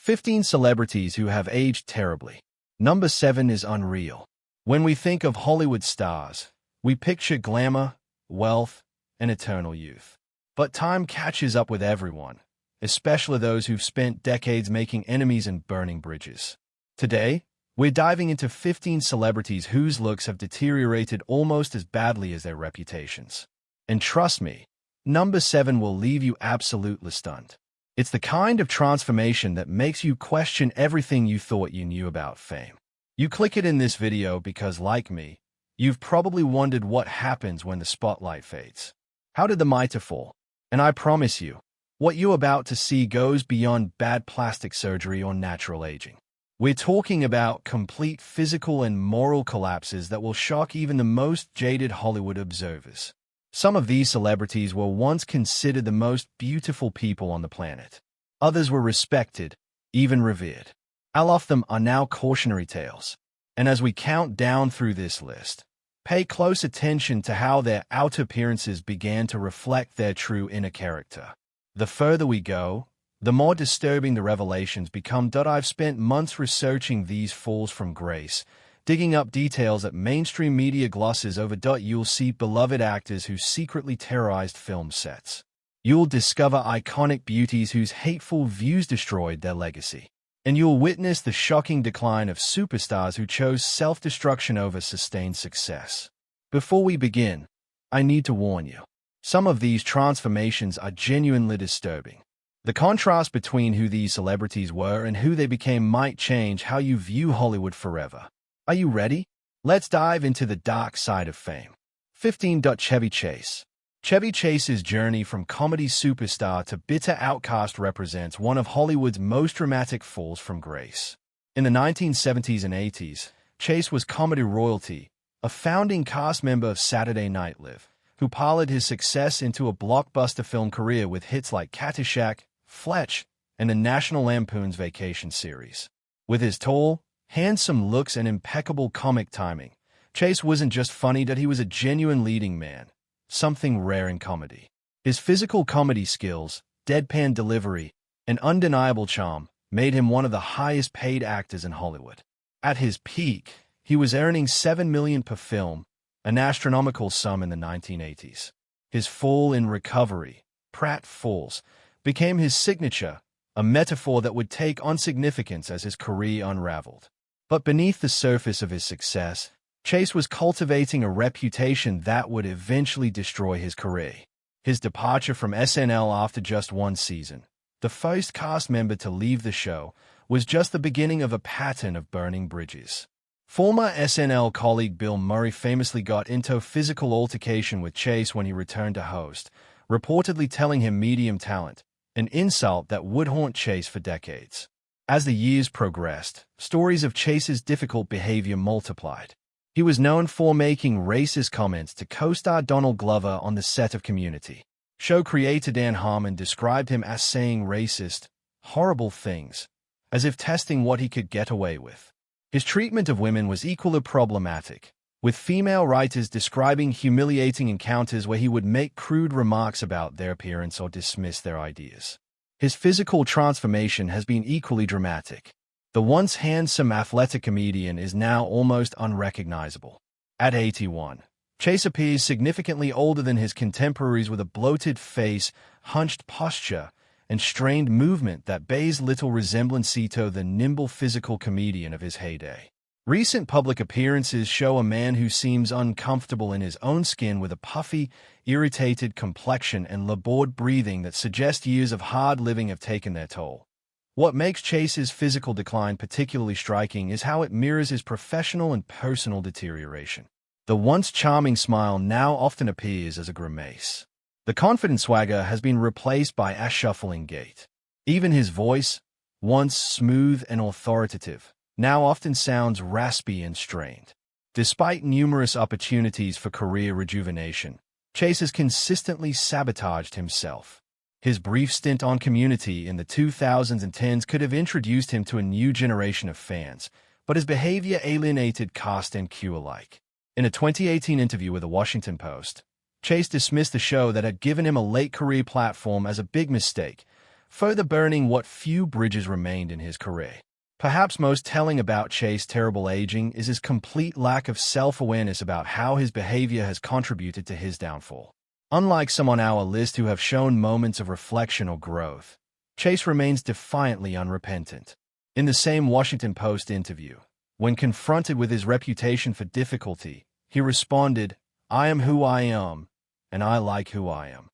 15 celebrities who have aged terribly. Number 7 is unreal. When we think of Hollywood stars, we picture glamour, wealth, and eternal youth. But time catches up with everyone, especially those who've spent decades making enemies and burning bridges. Today, we're diving into 15 celebrities whose looks have deteriorated almost as badly as their reputations. And trust me, number 7 will leave you absolutely stunned. It's the kind of transformation that makes you question everything you thought you knew about fame. You click it in this video because, like me, you've probably wondered what happens when the spotlight fades. How did the mitre fall? And I promise you, what you're about to see goes beyond bad plastic surgery or natural aging. We're talking about complete physical and moral collapses that will shock even the most jaded Hollywood observers. Some of these celebrities were once considered the most beautiful people on the planet. Others were respected, even revered. All of them are now cautionary tales. And as we count down through this list, pay close attention to how their outer appearances began to reflect their true inner character. The further we go, the more disturbing the revelations become. I've spent months researching these falls from grace, digging up details that mainstream media glosses over. You'll see beloved actors who secretly terrorized film sets. You'll discover iconic beauties whose hateful views destroyed their legacy. And you'll witness the shocking decline of superstars who chose self-destruction over sustained success. Before we begin, I need to warn you. Some of these transformations are genuinely disturbing. The contrast between who these celebrities were and who they became might change how you view Hollywood forever. Are you ready? Let's dive into the dark side of fame. 15. Chevy Chase. Chevy Chase's journey from comedy superstar to bitter outcast represents one of Hollywood's most dramatic falls from grace. In the 1970s and 80s, Chase was comedy royalty, a founding cast member of Saturday Night Live, who parlayed his success into a blockbuster film career with hits like Caddyshack, Fletch, and the National Lampoon's Vacation series. With his tall, handsome looks and impeccable comic timing, Chase wasn't just funny, he was a genuine leading man, something rare in comedy. His physical comedy skills, deadpan delivery, and undeniable charm made him one of the highest-paid actors in Hollywood. At his peak, he was earning $7 million per film, an astronomical sum in the 1980s. His fall in recovery, Pratt Falls, became his signature, a metaphor that would take on significance as his career unraveled. But beneath the surface of his success, Chase was cultivating a reputation that would eventually destroy his career. His departure from SNL after just one season, the first cast member to leave the show, was just the beginning of a pattern of burning bridges. Former SNL colleague Bill Murray famously got into a physical altercation with Chase when he returned to host, reportedly telling him medium talent, an insult that would haunt Chase for decades. As the years progressed, stories of Chase's difficult behavior multiplied. He was known for making racist comments to co-star Donald Glover on the set of Community. Show creator Dan Harmon described him as saying racist, horrible things, as if testing what he could get away with. His treatment of women was equally problematic, with female writers describing humiliating encounters where he would make crude remarks about their appearance or dismiss their ideas. His physical transformation has been equally dramatic. The once handsome athletic comedian is now almost unrecognizable. At 81, Chase appears significantly older than his contemporaries with a bloated face, hunched posture, and strained movement that bears little resemblance to the nimble physical comedian of his heyday. Recent public appearances show a man who seems uncomfortable in his own skin with a puffy, irritated complexion and labored breathing that suggest years of hard living have taken their toll. What makes Chase's physical decline particularly striking is how it mirrors his professional and personal deterioration. The once charming smile now often appears as a grimace. The confident swagger has been replaced by a shuffling gait. Even his voice, once smooth and authoritative, now often sounds raspy and strained. Despite numerous opportunities for career rejuvenation, Chase has consistently sabotaged himself. His brief stint on Community in the 2000s and 10s could have introduced him to a new generation of fans, but his behavior alienated cast and crew alike. In a 2018 interview with the Washington Post, Chase dismissed the show that had given him a late career platform as a big mistake, further burning what few bridges remained in his career. Perhaps most telling about Chase's terrible aging is his complete lack of self-awareness about how his behavior has contributed to his downfall. Unlike some on our list who have shown moments of reflection or growth, Chase remains defiantly unrepentant. In the same Washington Post interview, when confronted with his reputation for difficulty, he responded, "I am who I am, and I like who I am."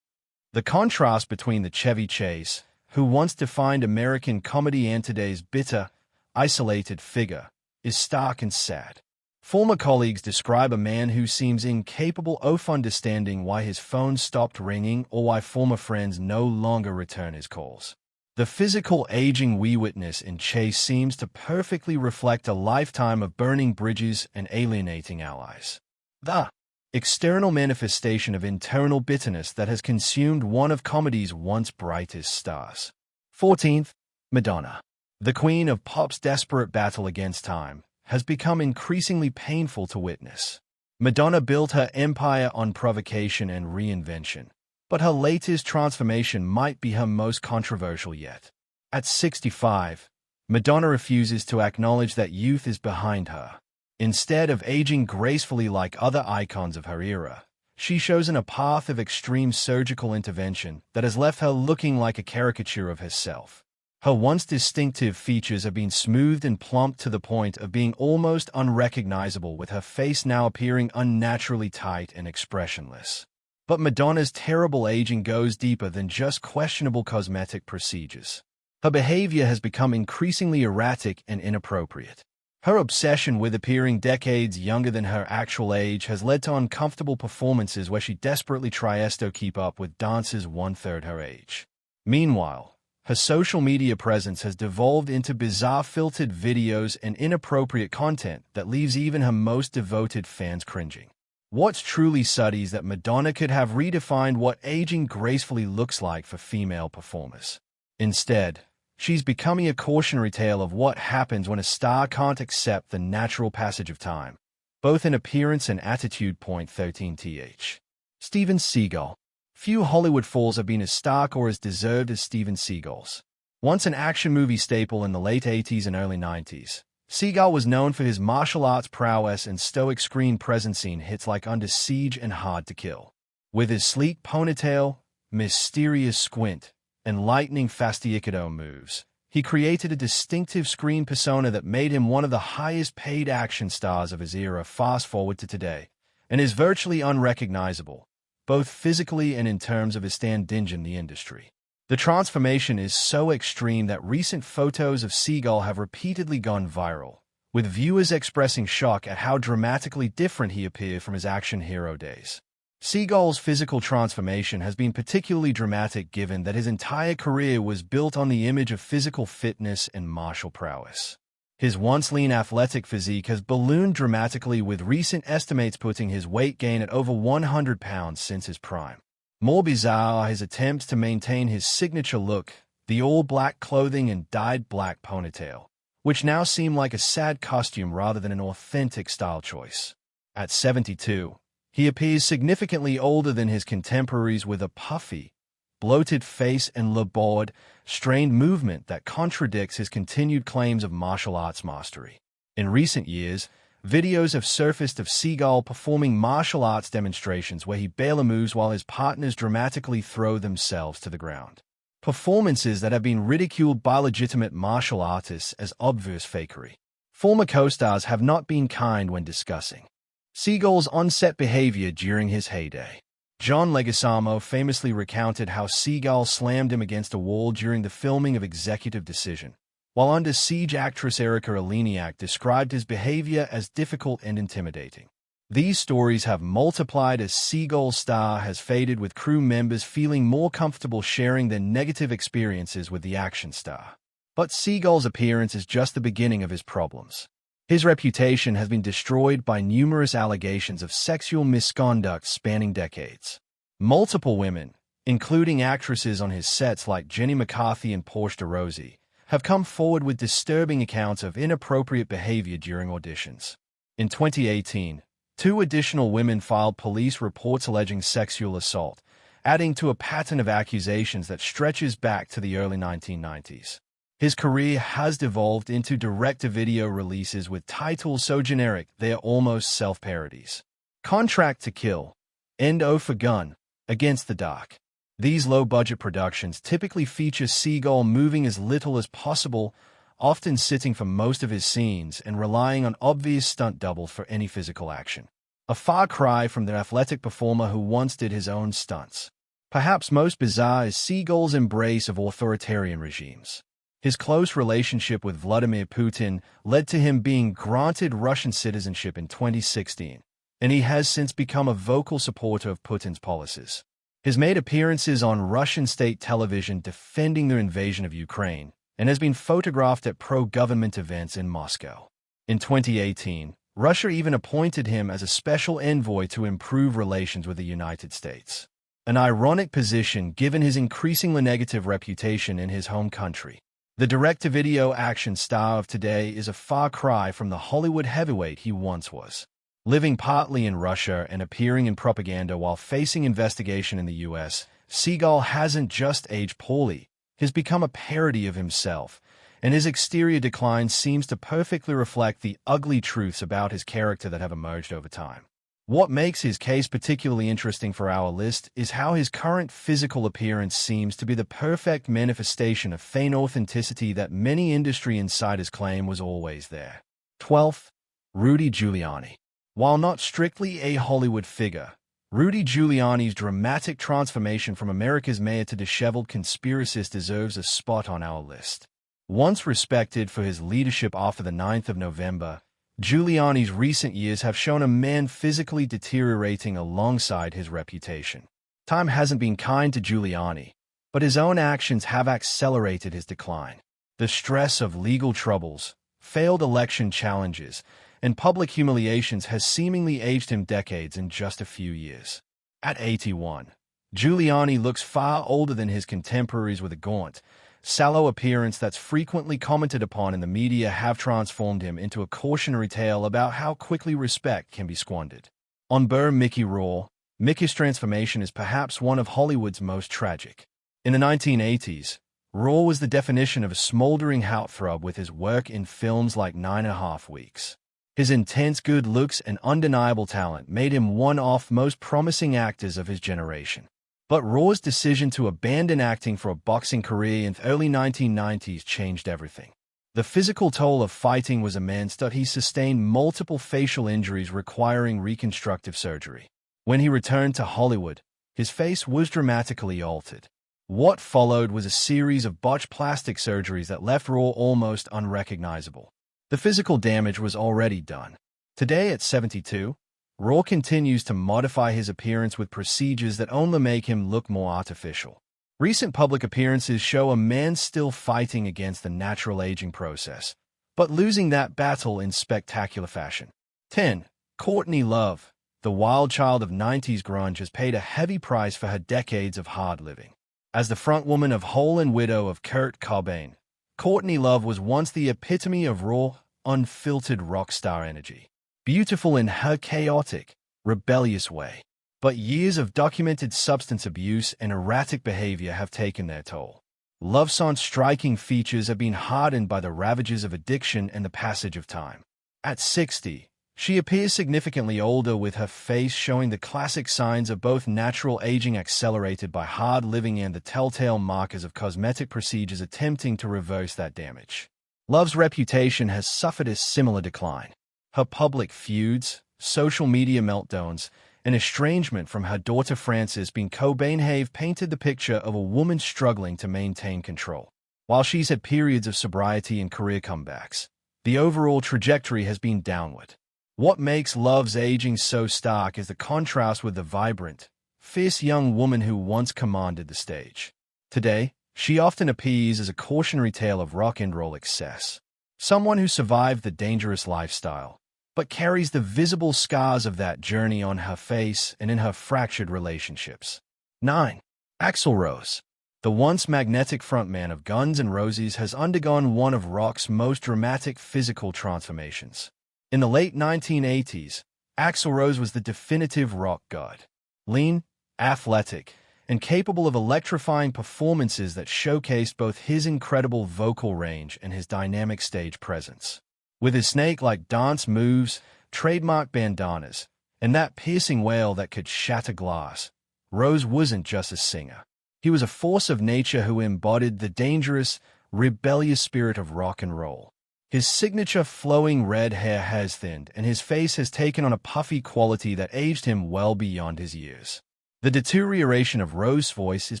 The contrast between the Chevy Chase, who once defined American comedy, and today's bitter, isolated figure, is stark and sad. Former colleagues describe a man who seems incapable of understanding why his phone stopped ringing or why former friends no longer return his calls. The physical aging we witness in Chase seems to perfectly reflect a lifetime of burning bridges and alienating allies. The external manifestation of internal bitterness that has consumed one of comedy's once brightest stars. 14th, Madonna. The queen of pop's desperate battle against time has become increasingly painful to witness. Madonna built her empire on provocation and reinvention, but her latest transformation might be her most controversial yet. At 65, Madonna refuses to acknowledge that youth is behind her. Instead of aging gracefully like other icons of her era, she's chosen a path of extreme surgical intervention that has left her looking like a caricature of herself. Her once distinctive features have been smoothed and plumped to the point of being almost unrecognizable, with her face now appearing unnaturally tight and expressionless. But Madonna's terrible aging goes deeper than just questionable cosmetic procedures. Her behavior has become increasingly erratic and inappropriate. Her obsession with appearing decades younger than her actual age has led to uncomfortable performances where she desperately tries to keep up with dancers one-third her age. Meanwhile, her social media presence has devolved into bizarre filtered videos and inappropriate content that leaves even her most devoted fans cringing. What's truly suddy is that Madonna could have redefined what aging gracefully looks like for female performers. Instead, she's becoming a cautionary tale of what happens when a star can't accept the natural passage of time, both in appearance and attitude. 13th, Steven Seagal. Few Hollywood falls have been as stark or as deserved as Steven Seagal's. Once an action movie staple in the late 80s and early 90s, Seagal was known for his martial arts prowess and stoic screen presence in hits like Under Siege and Hard to Kill. With his sleek ponytail, mysterious squint, and lightning fast-aikido moves, he created a distinctive screen persona that made him one of the highest-paid action stars of his era. Fast forward to today, and is virtually unrecognizable, both physically and in terms of his standing in the industry. The transformation is so extreme that recent photos of Seagal have repeatedly gone viral, with viewers expressing shock at how dramatically different he appeared from his action hero days. Seagal's physical transformation has been particularly dramatic given that his entire career was built on the image of physical fitness and martial prowess. His once lean athletic physique has ballooned dramatically, with recent estimates putting his weight gain at over 100 pounds since his prime. More bizarre are his attempts to maintain his signature look, the all-black clothing and dyed black ponytail, which now seem like a sad costume rather than an authentic style choice. At 72, he appears significantly older than his contemporaries, with a puffy, bloated face and labored, strained movement that contradicts his continued claims of martial arts mastery. In recent years, videos have surfaced of Seagal performing martial arts demonstrations where he barely moves while his partners dramatically throw themselves to the ground. Performances that have been ridiculed by legitimate martial artists as obvious fakery. Former co-stars have not been kind when discussing Seagal's on-set behavior during his heyday. John Leguizamo famously recounted how Seagal slammed him against a wall during the filming of Executive Decision, while Under Siege actress Erika Eleniak described his behavior as difficult and intimidating. These stories have multiplied as Seagal's star has faded, with crew members feeling more comfortable sharing their negative experiences with the action star. But Seagal's appearance is just the beginning of his problems. His reputation has been destroyed by numerous allegations of sexual misconduct spanning decades. Multiple women, including actresses on his sets like Jenny McCarthy and Portia de Rossi, have come forward with disturbing accounts of inappropriate behavior during auditions. In 2018, 2 additional women filed police reports alleging sexual assault, adding to a pattern of accusations that stretches back to the early 1990s. His career has devolved into direct-to-video releases with titles so generic they are almost self-parodies. Contract to Kill, End O for Gun, Against the Dark. These low-budget productions typically feature Seagal moving as little as possible, often sitting for most of his scenes and relying on obvious stunt doubles for any physical action. A far cry from the athletic performer who once did his own stunts. Perhaps most bizarre is Seagal's embrace of authoritarian regimes. His close relationship with Vladimir Putin led to him being granted Russian citizenship in 2016, and he has since become a vocal supporter of Putin's policies. He's made appearances on Russian state television defending their invasion of Ukraine, and has been photographed at pro-government events in Moscow. In 2018, Russia even appointed him as a special envoy to improve relations with the United States. An ironic position given his increasingly negative reputation in his home country. The direct-to-video action star of today is a far cry from the Hollywood heavyweight he once was. Living partly in Russia and appearing in propaganda while facing investigation in the US, Seagal hasn't just aged poorly, he's become a parody of himself, and his exterior decline seems to perfectly reflect the ugly truths about his character that have emerged over time. What makes his case particularly interesting for our list is how his current physical appearance seems to be the perfect manifestation of feigned authenticity that many industry insiders claim was always there. 12th, Rudy Giuliani. While not strictly a Hollywood figure, Rudy Giuliani's dramatic transformation from America's mayor to disheveled conspiracist deserves a spot on our list. Once respected for his leadership after the 9th of November, Giuliani's recent years have shown a man physically deteriorating alongside his reputation. Time hasn't been kind to Giuliani, but his own actions have accelerated his decline. The stress of legal troubles, failed election challenges, and public humiliations has seemingly aged him decades in just a few years. At 81, Giuliani looks far older than his contemporaries with a gaunt, sallow appearance that's frequently commented upon in the media have transformed him into a cautionary tale about how quickly respect can be squandered. On Burr Mickey Rourke, Mickey's transformation is perhaps one of Hollywood's most tragic. In the 1980s, Rourke was the definition of a smoldering heartthrob with his work in films like 9.5 Weeks. His intense good looks and undeniable talent made him one of the most promising actors of his generation. But Rourke's decision to abandon acting for a boxing career in the early 1990s changed everything. The physical toll of fighting was immense that he sustained multiple facial injuries requiring reconstructive surgery. When he returned to Hollywood, his face was dramatically altered. What followed was a series of botched plastic surgeries that left Rourke almost unrecognizable. The physical damage was already done. Today at 72, Rourke continues to modify his appearance with procedures that only make him look more artificial. Recent public appearances show a man still fighting against the natural aging process, but losing that battle in spectacular fashion. 10. Courtney Love, the wild child of 90s grunge, has paid a heavy price for her decades of hard living. As the frontwoman of Hole and Widow of Kurt Cobain, Courtney Love was once the epitome of raw, unfiltered rock star energy. Beautiful in her chaotic, rebellious way. But years of documented substance abuse and erratic behavior have taken their toll. Love's striking features have been hardened by the ravages of addiction and the passage of time. At 60, she appears significantly older, with her face showing the classic signs of both natural aging accelerated by hard living and the telltale markers of cosmetic procedures attempting to reverse that damage. Love's reputation has suffered a similar decline. Her public feuds, social media meltdowns, and estrangement from her daughter Frances Cobain have painted the picture of a woman struggling to maintain control. While she's had periods of sobriety and career comebacks, the overall trajectory has been downward. What makes Love's aging so stark is the contrast with the vibrant, fierce young woman who once commanded the stage. Today, she often appears as a cautionary tale of rock and roll excess. Someone who survived the dangerous lifestyle, but carries the visible scars of that journey on her face and in her fractured relationships. 9. Axl Rose. The once magnetic frontman of Guns N' Roses has undergone one of rock's most dramatic physical transformations. In the late 1980s, Axl Rose was the definitive rock god. Lean, athletic, and capable of electrifying performances that showcased both his incredible vocal range and his dynamic stage presence. With his snake-like dance moves, trademark bandanas, and that piercing wail that could shatter glass, Rose wasn't just a singer. He was a force of nature who embodied the dangerous, rebellious spirit of rock and roll. His signature flowing red hair has thinned, and his face has taken on a puffy quality that aged him well beyond his years. The deterioration of Rose's voice is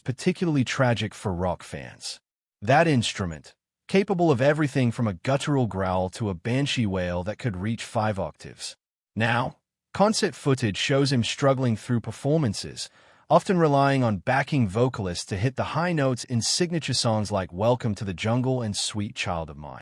particularly tragic for rock fans. That instrument, capable of everything from a guttural growl to a banshee wail that could reach 5 octaves. Now, concert footage shows him struggling through performances, often relying on backing vocalists to hit the high notes in signature songs like Welcome to the Jungle and Sweet Child of Mine.